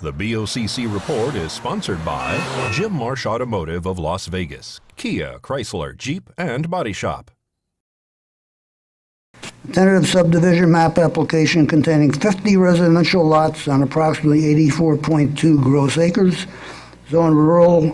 The BOCC report is sponsored by Jim Marsh Automotive of Las Vegas, Kia, Chrysler, Jeep, and Body Shop. Tentative subdivision map application containing 50 residential lots on approximately 84.2 gross acres. Zone rural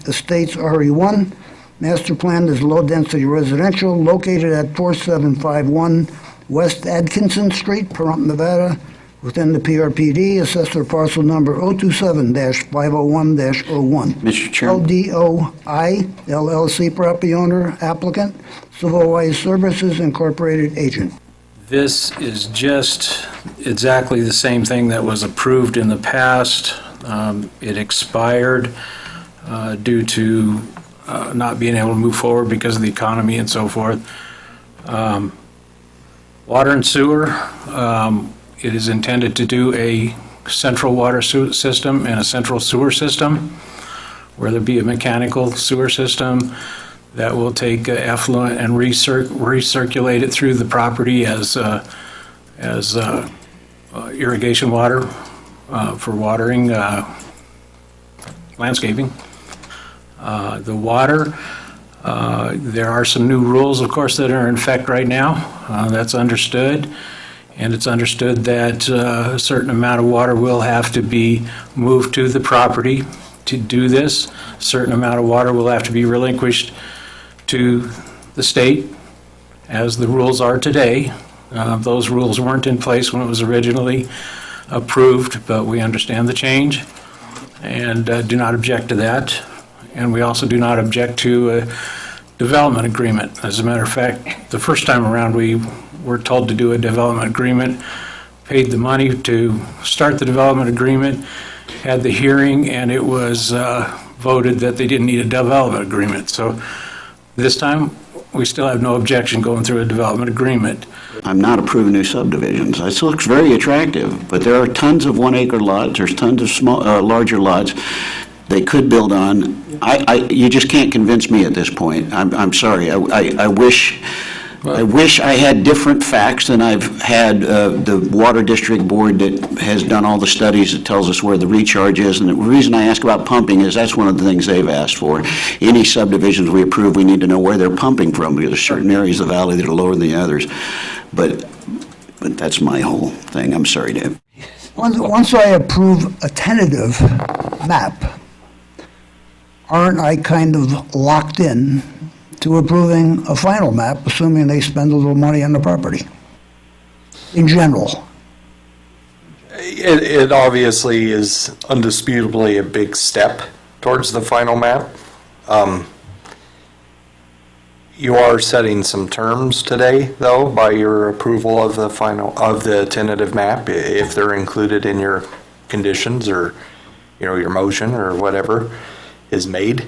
estates RE1. Master plan is low-density residential located at 4751 West Atkinson Street, Pahrump, Nevada, within the PRPD. Assessor parcel number 027-501-01. Mr. Chairman. LDOI, LLC property owner, applicant, Civil Wise Services Incorporated agent. This is just exactly the same thing that was approved in the past. It expired due to not being able to move forward because of the economy and so forth. Water and sewer, it is intended to do a central water system and a central sewer system, where there be a mechanical sewer system that will take effluent and recirculate it through the property as irrigation water for watering, landscaping. The water, there are some new rules, of course, that are in effect right now. That's understood. And it's understood that a certain amount of water will have to be moved to the property to do this. A certain amount of water will have to be relinquished to the state, as the rules are today. Those rules weren't in place when it was originally approved, but we understand the change and do not object to that. And we also do not object to a development agreement. As a matter of fact, the first time around we were told to do a development agreement, paid the money to start the development agreement, had the hearing, and it was voted that they didn't need a development agreement. So this time, we still have no objection going through a development agreement. I'm not approving new subdivisions. This looks very attractive, but there are tons of 1 acre lots. There's tons of small, larger lots they could build on. You just can't convince me at this point. I'm sorry. I wish I had different facts than I've had. The Water District Board that has done all the studies that tells us where the recharge is. And the reason I ask about pumping is that's one of the things they've asked for. Any subdivisions we approve, we need to know where they're pumping from, because there's certain areas of the valley that are lower than the others. But that's my whole thing. I'm sorry, Dave. Once I approve a tentative map, aren't I kind of locked in to approving a final map, assuming they spend a little money on the property, in general? It obviously is undisputably a big step towards the final map. You are setting some terms today, though, by your approval of the tentative map, if they're included in your conditions or, your motion or whatever is made.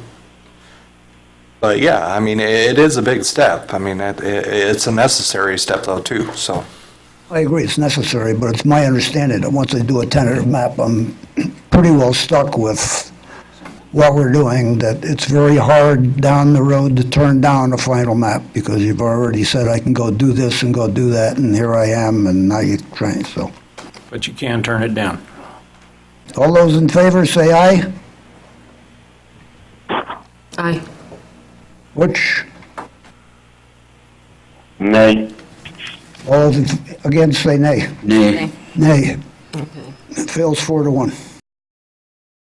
But yeah, I mean, it is a big step. I mean, it's a necessary step, though, too, so. I agree it's necessary, but it's my understanding that once they do a tentative map, I'm pretty well stuck with what we're doing, that it's very hard down the road to turn down a final map, because you've already said I can go do this and go do that, and here I am, and now you're trying, so. But you can turn it down. All those in favor say aye. Aye. Which? Nay. All those against say nay. Nay. Nay. Okay. It fails 4-1.